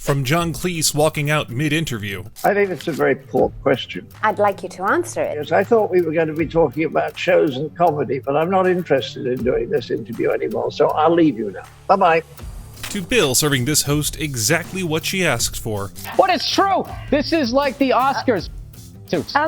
From John Cleese walking out mid-interview. I think it's a very poor question. I'd like you to answer it. Yes, I thought we were going to be talking about shows and comedy, but I'm not interested in doing this interview anymore, so I'll leave you now. Bye-bye. To Bill serving this host exactly what she asked for. But it's true! This is like the Oscars.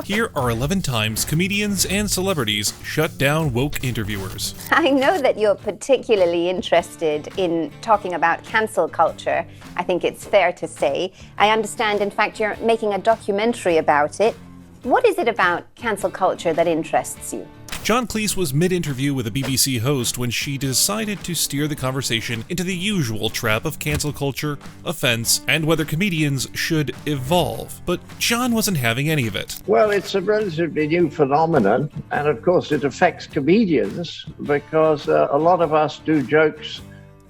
Here are 11 times comedians and celebrities shut down woke interviewers. I know that you're particularly interested in talking about cancel culture. I think it's fair to say. I understand, in fact, you're making a documentary about it. What is it about cancel culture that interests you? John Cleese was mid-interview with a BBC host when she decided to steer the conversation into the usual trap of cancel culture, offense, and whether comedians should evolve. But John wasn't having any of it. Well, it's a relatively new phenomenon, and of course it affects comedians because a lot of us do jokes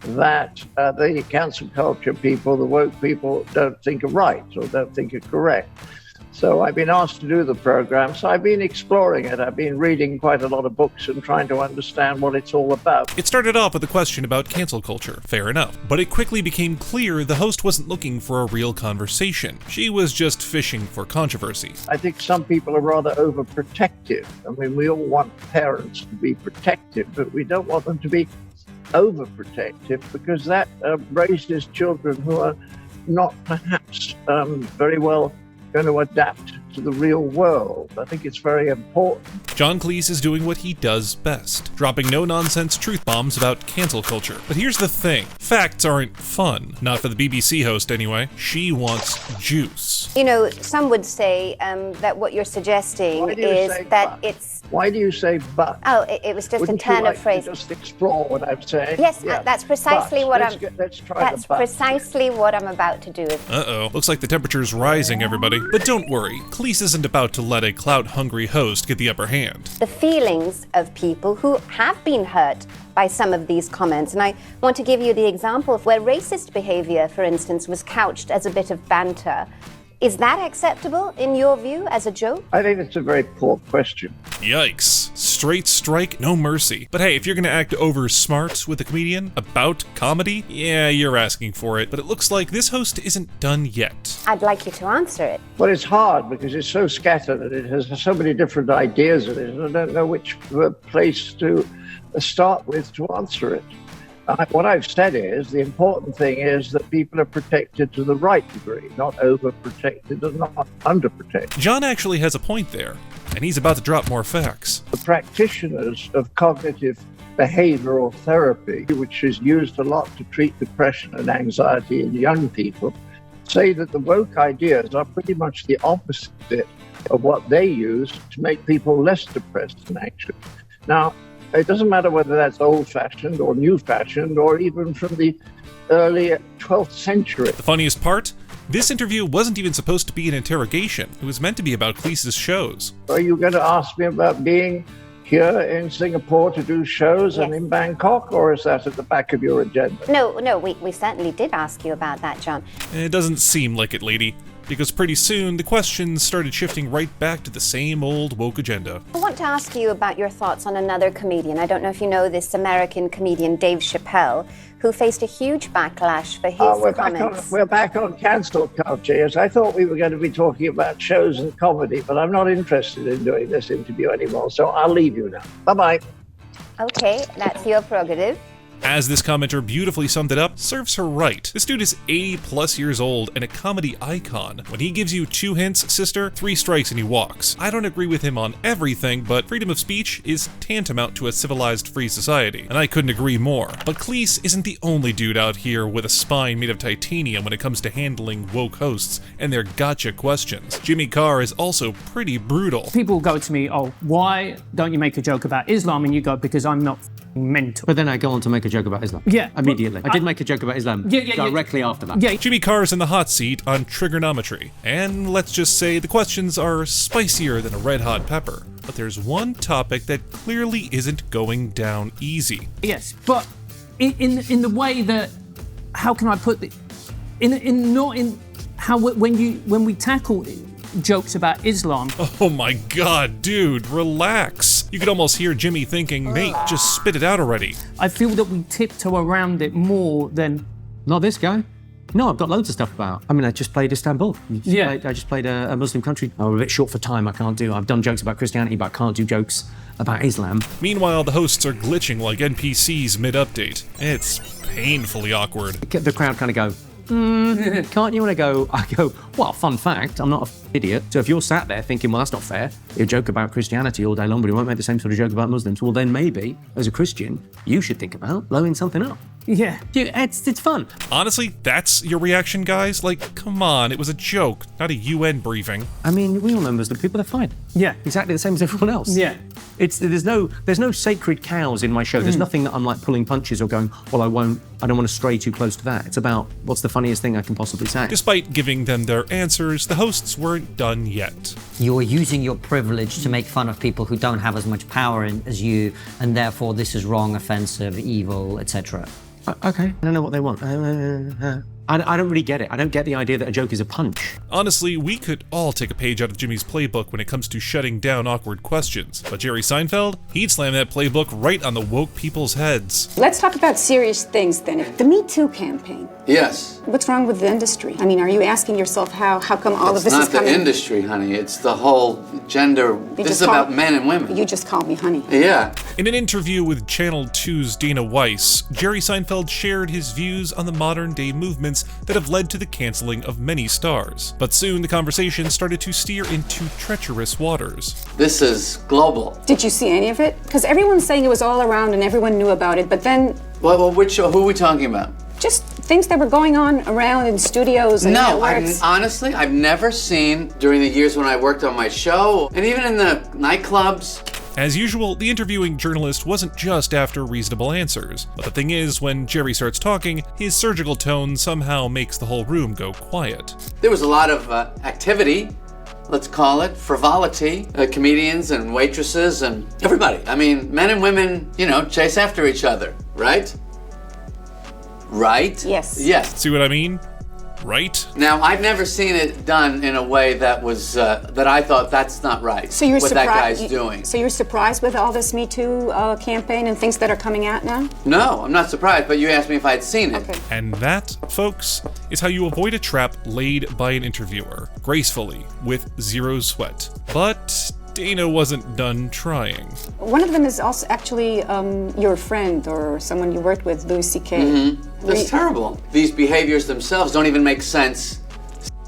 that the cancel culture people, the woke people, don't think are right or don't think are correct. So I've been asked to do the program, so I've been exploring it. I've been reading quite a lot of books and trying to understand what it's all about. It started off with a question about cancel culture, fair enough, but it quickly became clear the host wasn't looking for a real conversation. She was just fishing for controversy. I think some people are rather overprotective. I mean, we all want parents to be protective, but we don't want them to be overprotective because that raises children who are not perhaps very well going to adapt to the real world. I think it's very important. John Cleese is doing what he does best, dropping no-nonsense truth bombs about cancel culture. But here's the thing, facts aren't fun. Not for the BBC host anyway. She wants juice. You know, some would say that what you're suggesting is that it's... Why do you say but? Oh, it was just a turn of phrase. Just explore what I'm saying. Yes, yeah. That's precisely what let's try That's precisely what I'm about to do. Uh-oh. Looks like the temperature's rising, everybody. But don't worry, Cleese isn't about to let a clout-hungry host get the upper hand. The feelings of people who have been hurt by some of these comments, and I want to give you the example of where racist behavior, for instance, was couched as a bit of banter. Is that acceptable, in your view, as a joke? I think it's a very poor question. Yikes. Straight strike, no mercy. But hey, if you're gonna act over smart with a comedian about comedy, yeah, you're asking for it. But it looks like this host isn't done yet. I'd like you to answer it. Well, it's hard because it's so scattered and it has so many different ideas in it, and I don't know which place to start with to answer it. What I've said is the important thing is that people are protected to the right degree, not overprotected and not underprotected. John actually has a point there, and he's about to drop more facts. The practitioners of cognitive behavioral therapy, which is used a lot to treat depression and anxiety in young people, say that the woke ideas are pretty much the opposite of what they use to make people less depressed and anxious. Now, it doesn't matter whether that's old-fashioned or new-fashioned or even from the early 12th century. The funniest part? This interview wasn't even supposed to be an interrogation. It was meant to be about Cleese's shows. Are you going to ask me about being here in Singapore to do shows and in Bangkok, or is that at the back of your agenda? No, we certainly did ask you about that, John. It doesn't seem like it, lady. Because pretty soon, the questions started shifting right back to the same old woke agenda. I want to ask you about your thoughts on another comedian. I don't know if you know this American comedian, Dave Chappelle, who faced a huge backlash for his comments. We're back on cancel culture. Yes, I thought we were going to be talking about shows and comedy, but I'm not interested in doing this interview anymore, so I'll leave you now. Bye-bye. Okay, that's your prerogative. As this commenter beautifully summed it up, serves her right. This dude is 80+ years old and a comedy icon. When he gives you 2 hints, sister, 3 strikes and he walks. I don't agree with him on everything, but freedom of speech is tantamount to a civilized free society, and I couldn't agree more. But Cleese isn't the only dude out here with a spine made of titanium when it comes to handling woke hosts and their gotcha questions. Jimmy Carr is also pretty brutal. People go to me, oh, why don't you make a joke about Islam? And you go, because I'm not mental. But then I go on to make a joke about Islam. Yeah. Immediately. I did make a joke about Islam directly after that. Yeah. Jimmy Carr's in the hot seat on trigonometry. And let's just say the questions are spicier than a red hot pepper. But there's one topic that clearly isn't going down easy. Yes, but in the way that, how can I put it? When we tackle jokes about Islam. Oh my god, dude, relax. You could almost hear Jimmy thinking, mate, just spit it out already. I feel that we tiptoe around it more than... Not this guy. No, I've got loads of stuff about. I mean, I just played Istanbul. I just played a Muslim country. I'm a bit short for time. I've done jokes about Christianity, but I can't do jokes about Islam. Meanwhile, the hosts are glitching like NPCs mid-update. It's painfully awkward. The crowd kind of go, can't you? And I go, well, fun fact, I'm not an idiot. So if you're sat there thinking, well, that's not fair, you joke about Christianity all day long, but you won't make the same sort of joke about Muslims, well, then maybe, as a Christian, you should think about blowing something up. Yeah. It's fun. Honestly, that's your reaction, guys? Like, come on, it was a joke, not a UN briefing. I mean, we all know Muslim people, they're fine. Yeah. Exactly the same as everyone else. Yeah. There's no sacred cows in my show. There's nothing that I'm like pulling punches or going, well, I don't want to stray too close to that. It's about what's the funniest thing I can possibly say. Despite giving them their answers, the hosts weren't done yet. You're using your privilege to make fun of people who don't have as much power as you, and therefore this is wrong, offensive, evil, etc. Okay, I don't know what they want. I don't really get it. I don't get the idea that a joke is a punch. Honestly, we could all take a page out of Jimmy's playbook when it comes to shutting down awkward questions. But Jerry Seinfeld, he'd slam that playbook right on the woke people's heads. Let's talk about serious things then. The Me Too campaign. Yes. What's wrong with the industry? I mean, are you asking yourself how come all of this is coming? It's not the industry, honey. It's the whole gender. This is about men and women. You just called me honey. Yeah. In an interview with Channel 2's Dana Weiss, Jerry Seinfeld shared his views on the modern-day movements that have led to the canceling of many stars. But soon the conversation started to steer into treacherous waters. This is global. Did you see any of it? Because everyone's saying it was all around and everyone knew about it, but then... Well, who are we talking about? Just things that were going on around in studios and networks. Honestly, I've never seen, during the years when I worked on my show, and even in the nightclubs. As usual, the interviewing journalist wasn't just after reasonable answers. But the thing is, when Jerry starts talking, his surgical tone somehow makes the whole room go quiet. There was a lot of activity, let's call it, frivolity. Comedians and waitresses and everybody. I mean, men and women, chase after each other, right? Right? Yes. Yes. See what I mean? Right? Now, I've never seen it done in a way that was, that I thought that's not right. So you're what that guy's doing. So you're surprised with all this Me Too campaign and things that are coming out now? No, I'm not surprised, but you asked me if I'd seen it. Okay. And that, folks, is how you avoid a trap laid by an interviewer, gracefully, with zero sweat. But Dana wasn't done trying. One of them is also actually your friend or someone you worked with, Louis C.K. Mm-hmm. That's terrible. These behaviors themselves don't even make sense.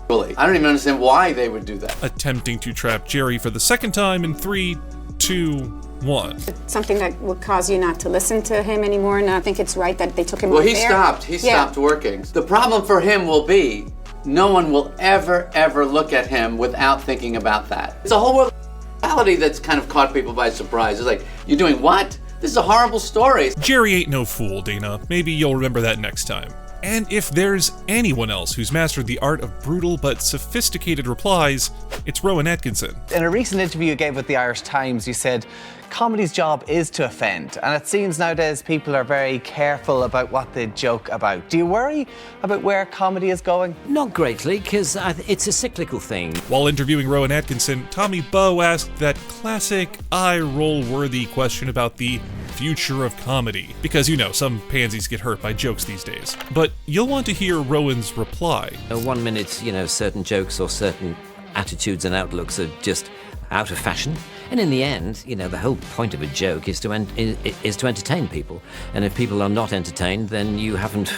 I don't even understand why they would do that. Attempting to trap Jerry for the second time in 3, 2, 1. Something that would cause you not to listen to him anymore, and I think it's right that they took him off air. He stopped working. The problem for him will be no one will ever look at him without thinking about that. It's a whole world that's kind of caught people by surprise. It's like, you're doing what? This is a horrible story. Jerry ain't no fool, Dana. Maybe you'll remember that next time. And if there's anyone else who's mastered the art of brutal but sophisticated replies, it's Rowan Atkinson. In a recent interview you gave with the Irish Times, you said, comedy's job is to offend, and it seems nowadays people are very careful about what they joke about. Do you worry about where comedy is going? Not greatly, because it's a cyclical thing. While interviewing Rowan Atkinson, Tommy Bowe asked that classic eye-roll-worthy question about the future of comedy. Because, some pansies get hurt by jokes these days. But you'll want to hear Rowan's reply. 1 minute, certain jokes or certain attitudes and outlooks are just out of fashion. And in the end, the whole point of a joke is to entertain people. And if people are not entertained, then you haven't,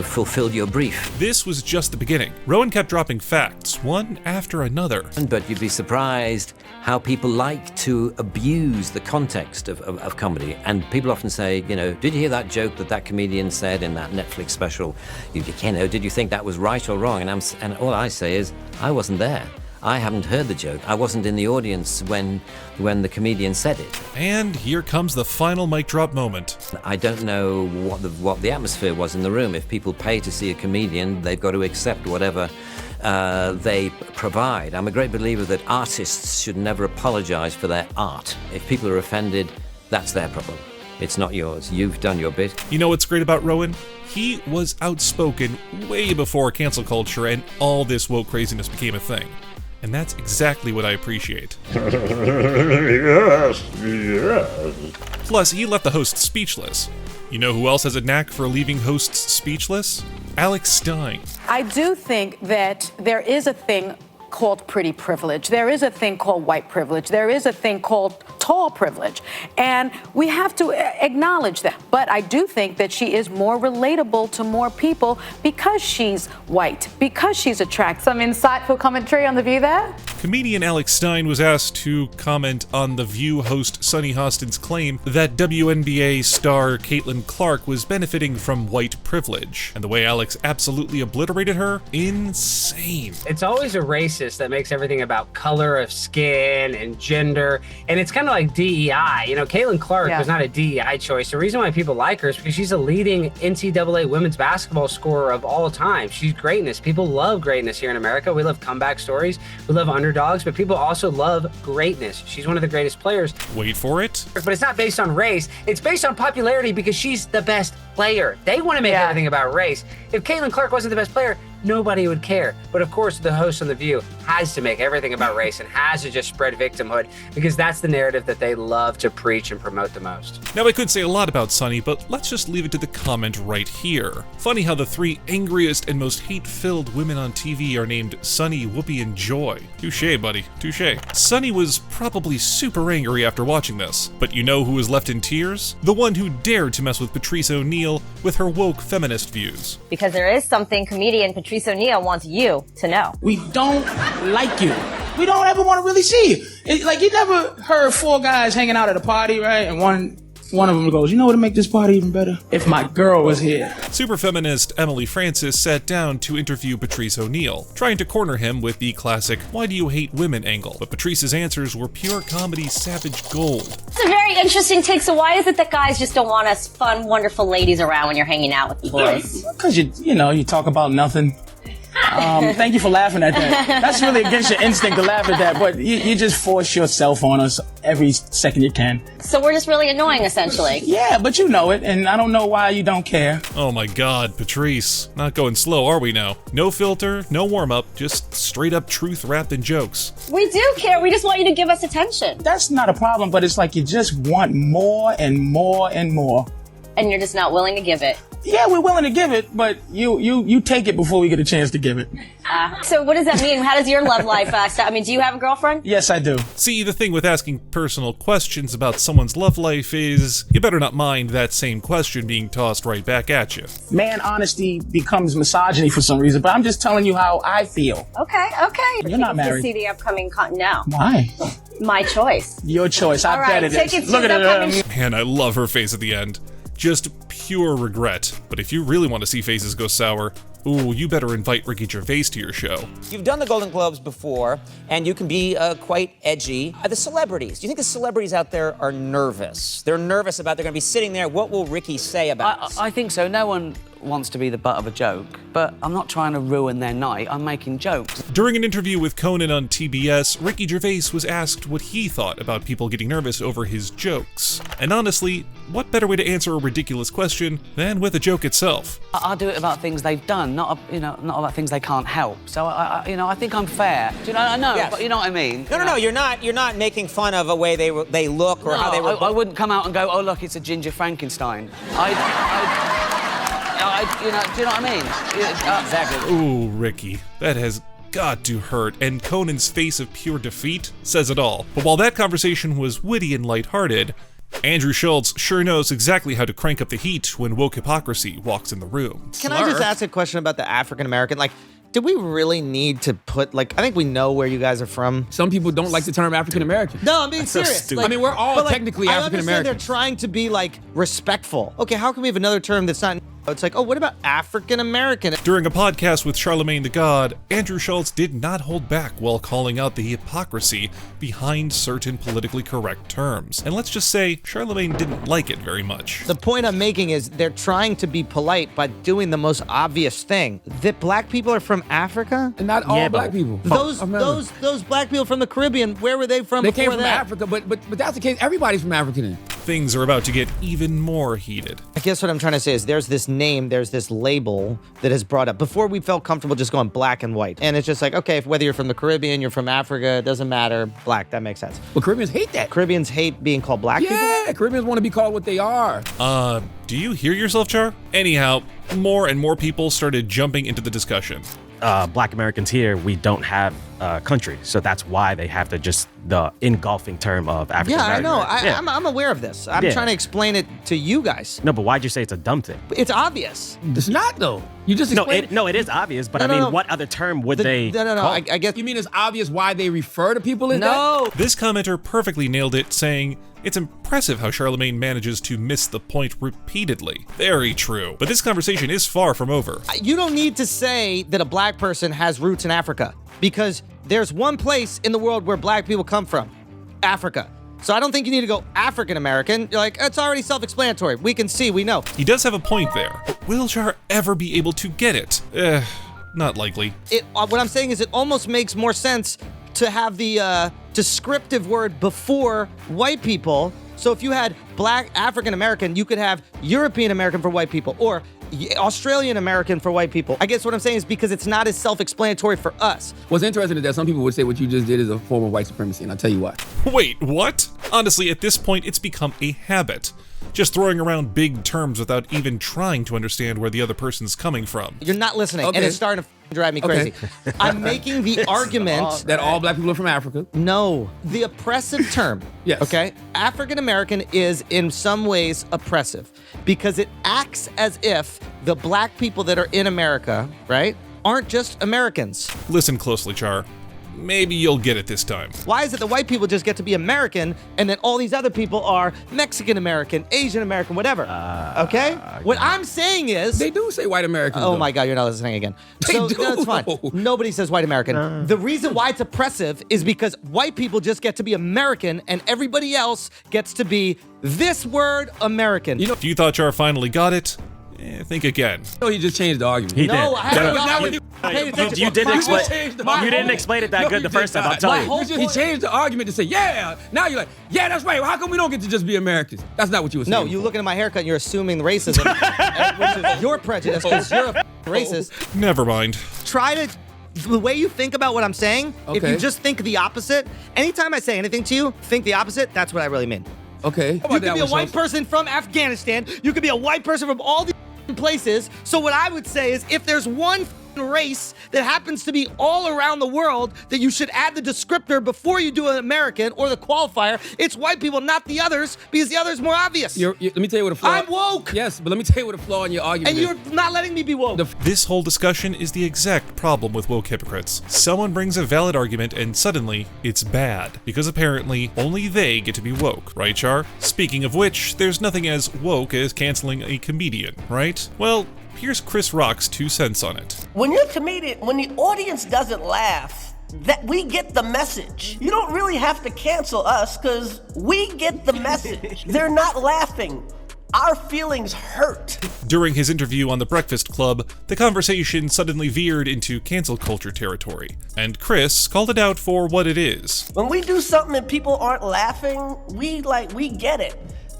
fulfilled your brief. This was just the beginning. Rowan kept dropping facts, one after another. But you'd be surprised how people like to abuse the context of comedy. And people often say, did you hear that joke that comedian said in that Netflix special? Did you think that was right or wrong? And all I say is, I wasn't there. I haven't heard the joke. I wasn't in the audience when the comedian said it. And here comes the final mic drop moment. I don't know what the atmosphere was in the room. If people pay to see a comedian, they've got to accept whatever they provide. I'm a great believer that artists should never apologize for their art. If people are offended, that's their problem. It's not yours. You've done your bit. You know what's great about Rowan? He was outspoken way before cancel culture and all this woke craziness became a thing. And that's exactly what I appreciate. Yes. Plus, he left the host speechless. You know who else has a knack for leaving hosts speechless? Alex Stein. I do think that there is a thing called pretty privilege. There is a thing called white privilege. There is a thing called tall privilege. And we have to acknowledge that. But I do think that she is more relatable to more people because she's white, because she's attractive. Some insightful commentary on The View there? Comedian Alex Stein was asked to comment on The View host Sunny Hostin's claim that WNBA star Caitlin Clark was benefiting from white privilege. And the way Alex absolutely obliterated her, insane. It's always a racist that makes everything about color of skin and gender, and it's kind of like DEI. You know, Caitlin Clark was not a DEI choice. The reason why people like her is because she's a leading NCAA women's basketball scorer of all time. She's greatness. People love greatness here in America. We love comeback stories. We love underdogs, but people also love greatness. She's one of the greatest players. Wait for it. But it's not based on race. It's based on popularity because she's the best player. They want to make everything about race. If Caitlin Clark wasn't the best player, nobody would care. But of course, the host on The View has to make everything about race and has to just spread victimhood because that's the narrative that they love to preach and promote the most. Now, I could say a lot about Sunny, but let's just leave it to the comment right here. Funny how the 3 angriest and most hate-filled women on TV are named Sunny, Whoopi, and Joy. Touché, buddy. Touché. Sunny was probably super angry after watching this, but you know who was left in tears? The one who dared to mess with Patrice O'Neal with her woke feminist views. Because there is something comedian Patrice O'Neal wants you to know. We don't like you. We don't ever want to really see you. You never heard 4 guys hanging out at a party, right? And one of them goes, you know what would make this party even better? If my girl was here. Super feminist Emily Francis sat down to interview Patrice O'Neal, trying to corner him with the classic "why do you hate women" angle, but Patrice's answers were pure comedy savage gold. It's a very interesting take. So why is it that guys just don't want us fun, wonderful ladies around when you're hanging out with the boys? Because you talk about nothing. Thank you for laughing at that. That's really against your instinct to laugh at that, but you just force yourself on us every second you can. So we're just really annoying, essentially. Yeah, but you know it, and I don't know why you don't care. Oh my god, Patrice. Not going slow, are we now? No filter, no warm-up, just straight-up truth wrapped in jokes. We do care. We just want you to give us attention. That's not a problem, but it's like you just want more and more and more. And you're just not willing to give it. Yeah, we're willing to give it, but you take it before we get a chance to give it. So what does that mean? How does your love life start? I mean, do you have a girlfriend? Yes, I do. See, the thing with asking personal questions about someone's love life is you better not mind that same question being tossed right back at you. Man, honesty becomes misogyny for some reason, but I'm just telling you how I feel. Okay. You're not married. To see the upcoming no. Why? My choice. Your choice. I bet it is. Look at it. Man, I love her face at the end. Just pure regret. But if you really want to see faces go sour, ooh, you better invite Ricky Gervais to your show. You've done the Golden Globes before, and you can be quite edgy. The celebrities, do you think the celebrities out there are nervous? They're nervous about they're going to be sitting there. What will Ricky say about this? I think so. No one wants to be the butt of a joke, but I'm not trying to ruin their night. I'm making jokes. During an interview with Conan on TBS, Ricky Gervais was asked what he thought about people getting nervous over his jokes. And honestly, what better way to answer a ridiculous question than with a joke itself? I do it about things they've done, not about things they can't help. So I think I'm fair. Do you know? I know, yes. But you know what I mean. No. You're not making fun of a way they look or how they were. I wouldn't come out and go, oh look, it's a ginger Frankenstein. Do you know what I mean? Exactly. Ooh, Ricky, that has got to hurt, and Conan's face of pure defeat says it all. But while that conversation was witty and lighthearted, Andrew Schultz sure knows exactly how to crank up the heat when woke hypocrisy walks in the room. Can I just ask a question about the African American? Do we really need to put, I think we know where you guys are from. Some people don't like the term African American. No, I'm being serious. I mean, we're all technically African American. I understand they're trying to be, respectful. Okay, how can we have another term that's not... It's like, oh, what about African American? During a podcast with Charlemagne the God, Andrew Schultz did not hold back while calling out the hypocrisy behind certain politically correct terms. And let's just say, Charlemagne didn't like it very much. The point I'm making is they're trying to be polite by doing the most obvious thing. That black people are from Africa? And not all black people. Those black people from the Caribbean, where were they from They before came from that? Africa, but that's the case. Everybody's from Africa then. things are about to get even more heated. I guess what I'm trying to say is there's this name, there's this label that is brought up. Before we felt comfortable just going black and white. And it's just like, okay, whether you're from the Caribbean, you're from Africa, it doesn't matter. Black, that makes sense. Well, Caribbeans hate that. Caribbeans hate being called black people? Yeah, Caribbeans want to be called what they are. Do you hear yourself, Char? Anyhow, more and more people started jumping into the discussion. Black Americans here, we don't have a country, so that's why they have the engulfing term of African American. Yeah, I know. I'm aware of this. I'm trying to explain it to you guys. No, but why'd you say it's a dumb thing? It's obvious. It's not, though. You just explained No, it is obvious, but what other term would they No, call? I guess... You mean it's obvious why they refer to people as that? No! This commenter perfectly nailed it, saying, "It's impressive how Charlemagne manages to miss the point repeatedly." Very true. But this conversation is far from over. You don't need to say that a black person has roots in Africa, because there's one place in the world where black people come from, Africa. So I don't think you need to go African American. You're like, it's already self-explanatory. We can see, we know. He does have a point there, but will Char ever be able to get it? Not likely. What I'm saying is it almost makes more sense to have the descriptive word before white people. So if you had black African American, you could have European American for white people, or Australian American for white people. I guess what I'm saying is because it's not as self-explanatory for us. What's interesting is that some people would say what you just did is a form of white supremacy, and I'll tell you why. Wait, what? Honestly, at this point, it's become a habit. Just throwing around big terms without even trying to understand where the other person's coming from. You're not listening, and it's starting to drive me crazy. I'm making the argument that all black people are from Africa. No, the oppressive term. Yes. Okay? African American is in some ways oppressive because it acts as if the black people that are in America, right, aren't just Americans. Listen closely, Char. Maybe you'll get it this time. Why is it the white people just get to be American and then all these other people are Mexican American, Asian American, whatever? Okay? What I'm saying is... They do say white American. Oh my God, you're not listening again. They do. That's fine. Nobody says white American. The reason why it's oppressive is because white people just get to be American and everybody else gets to be this word American. If you thought Char finally got it, think again. No, he just changed the argument. He did. You didn't explain it that good the first time, I'll tell you. He changed the argument to say, yeah. Now you're like, yeah, that's right. Well, how come we don't get to just be Americans? That's not what you were saying. No, you're looking at my haircut and you're assuming the racism, which is your prejudice because you're a racist. Never mind. The way you think about what I'm saying, if you just think the opposite, anytime I say anything to you, think the opposite, that's what I really mean. Okay. You could be a white person from Afghanistan. You could be a white person from all these places. So what I would say is if there's one race that happens to be all around the world that you should add the descriptor before you do an American or the qualifier, it's white people, not the others, because the other's more obvious. Let me tell you what a flaw. I'm woke. Yes, but let me tell you what a flaw in your argument is. And you're not letting me be woke. This whole discussion is the exact problem with woke hypocrites. Someone brings a valid argument and suddenly it's bad, because apparently only they get to be woke, right, Char? Speaking of which, there's nothing as woke as canceling a comedian, right? Well, here's Chris Rock's 2 cents on it. When you're a comedian, when the audience doesn't laugh, that we get the message. You don't really have to cancel us because we get the message. They're not laughing. Our feelings hurt. During his interview on The Breakfast Club, the conversation suddenly veered into cancel culture territory, and Chris called it out for what it is. When we do something and people aren't laughing, we get it.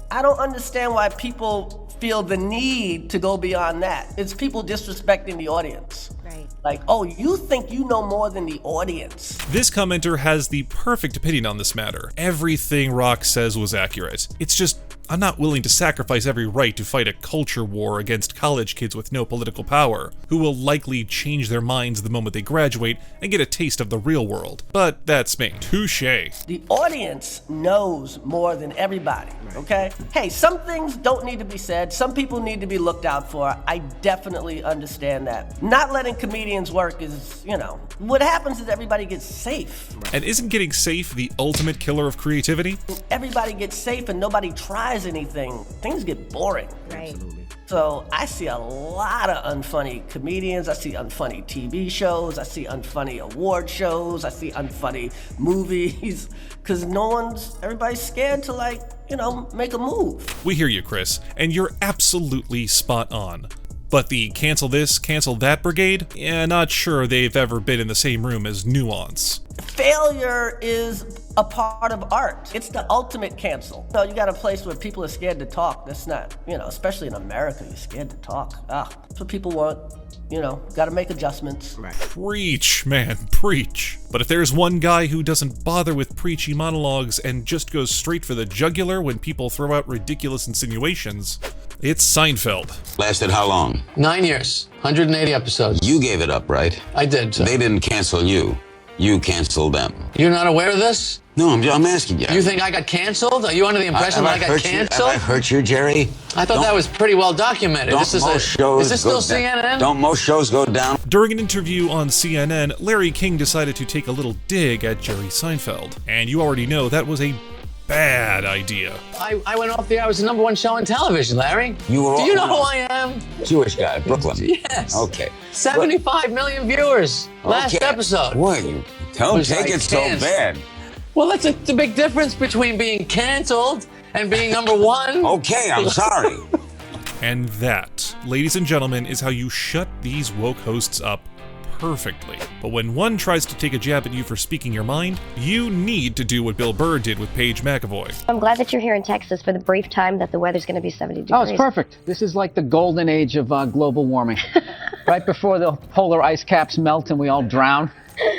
I don't understand why people feel the need to go beyond that. It's people disrespecting the audience. Right. Like, oh, you think you know more than the audience. This commenter has the perfect opinion on this matter. Everything Rock says was accurate. It's just, I'm not willing to sacrifice every right to fight a culture war against college kids with no political power, who will likely change their minds the moment they graduate and get a taste of the real world. But that's me. Touché. The audience knows more than everybody, okay? Hey, some things don't need to be said. Some people need to be looked out for. I definitely understand that. Not letting comedians work is, what happens is everybody gets safe. And isn't getting safe the ultimate killer of creativity? Everybody gets safe and nobody tries anything. Things get boring. Right. Absolutely. So I see a lot of unfunny comedians. I see unfunny TV shows. I see unfunny award shows. I see unfunny movies. Because everybody's scared to make a move. We hear you, Chris, and you're absolutely spot on. But the cancel this, cancel that brigade? Yeah, not sure they've ever been in the same room as nuance. Failure is a part of art. It's the ultimate cancel. So you got a place where people are scared to talk. That's not, especially in America, you're scared to talk. That's what people want. Got to make adjustments. Right. Preach, man, preach. But if there's one guy who doesn't bother with preachy monologues and just goes straight for the jugular when people throw out ridiculous insinuations, it's Seinfeld. Lasted how long? 9 years, 180 episodes. You gave it up, right? I did. They didn't cancel you. You canceled them. You're not aware of this? No, I'm asking you. You think I got canceled? Are you under the impression that I got canceled? Have I hurt you, Jerry? I thought that was pretty well documented. Is this still CNN? Don't most shows go down? During an interview on CNN, Larry King decided to take a little dig at Jerry Seinfeld. And you already know that was a bad idea. I went off the air. I was the #1 show on television, Larry. Do you know who I am? Jewish guy, Brooklyn. Yes. Okay. 75 million viewers last episode. What? You don't take it so bad. Well, that's the big difference between being canceled and being #1. Okay, I'm sorry. And that, ladies and gentlemen, is how you shut these woke hosts up perfectly. But when one tries to take a jab at you for speaking your mind, you need to do what Bill Burr did with Paige McAvoy. I'm glad that you're here in Texas for the brief time that the weather's going to be 70 degrees. Oh, it's perfect. This is like the golden age of global warming. Right before the polar ice caps melt and we all drown.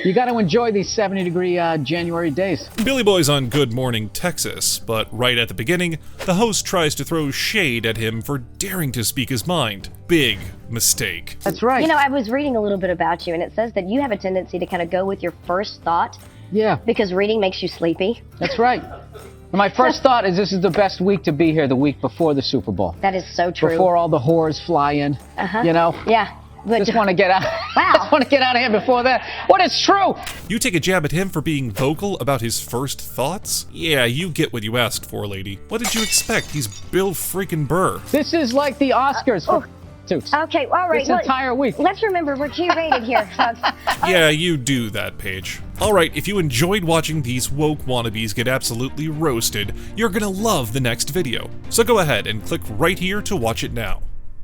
You got to enjoy these 70-degree January days. Billy Boy's on Good Morning Texas, but right at the beginning, the host tries to throw shade at him for daring to speak his mind. Big mistake. That's right. I was reading a little bit about you, and it says that you have a tendency to kind of go with your first thought. Yeah. Because reading makes you sleepy. That's right. And my first thought is this is the best week to be here, the week before the Super Bowl. That is so true. Before all the whores fly in, Yeah. Just want to get out. Wow. Just want to get out of here before that. What is true? You take a jab at him for being vocal about his first thoughts? Yeah, you get what you asked for, lady. What did you expect? He's Bill freaking Burr. This is like the Oscars for toots. Okay, all right. This entire week. Let's remember we're G-rated here, folks. Yeah, you do that, Paige. Alright, if you enjoyed watching these woke wannabes get absolutely roasted, you're gonna love the next video. So go ahead and click right here to watch it now.